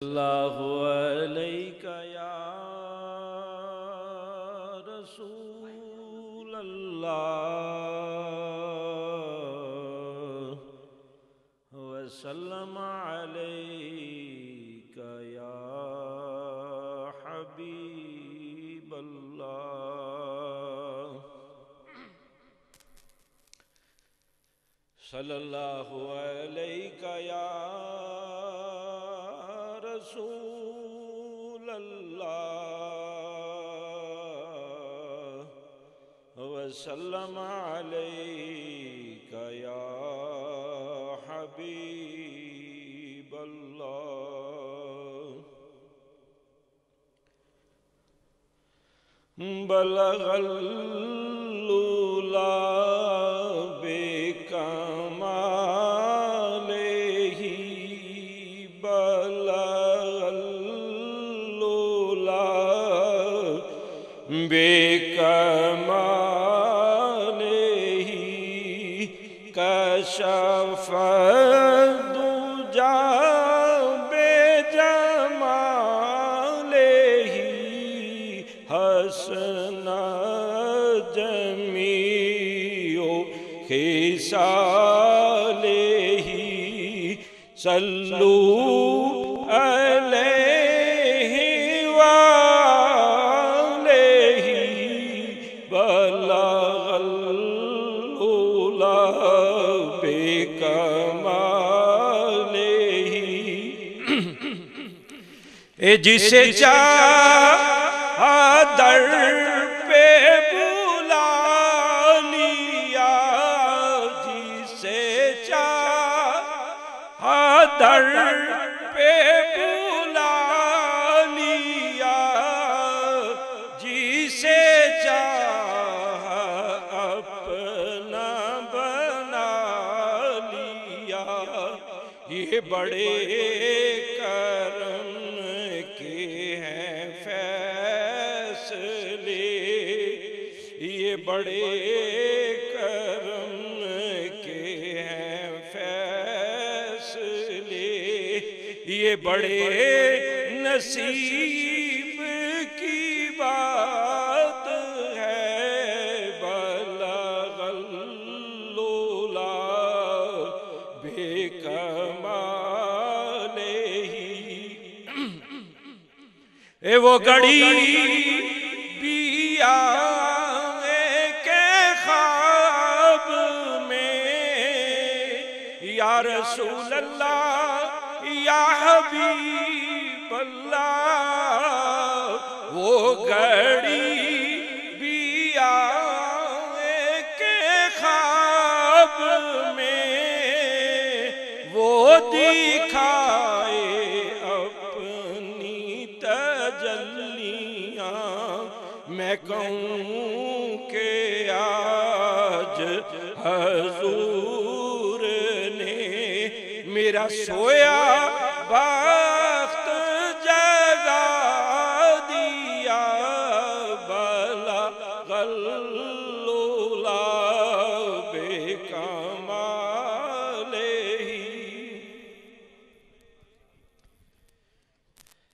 اللہ علیکہ یا رسول اللہ وسلم علیکہ یا حبیب اللہ صلی اللہ علیکہ یا رسول اللہ وسلم علیکہ یا حبیب اللہ بلغ اللولا بکمالہ بلغ اللولا بکمالہ کشف الدجی بجمالہ حسن جمیع خصالہ صلو علیہ وآلہ بلغ العلا بکمالہ جسے چاہا در پہ بلا لیا جسے چاہا در پہ بلا لیا جسے چاہا اپنا بنا لیا یہ بڑے کرم کے ہیں فیصلے یہ بڑے کرم کے ہیں فیصلے یہ بڑے نصیب کی بات ہے بلغ اللولا بکمالہ وہ گھڑی بھی آئے کہ خواب میں یا رسول اللہ یا حبیب اللہ وہ گھڑی بھی آئے کہ خواب میں وہ دکھائے میں کہوں کہ آج حضور نے میرا سویا بخت جگا دیا بلغ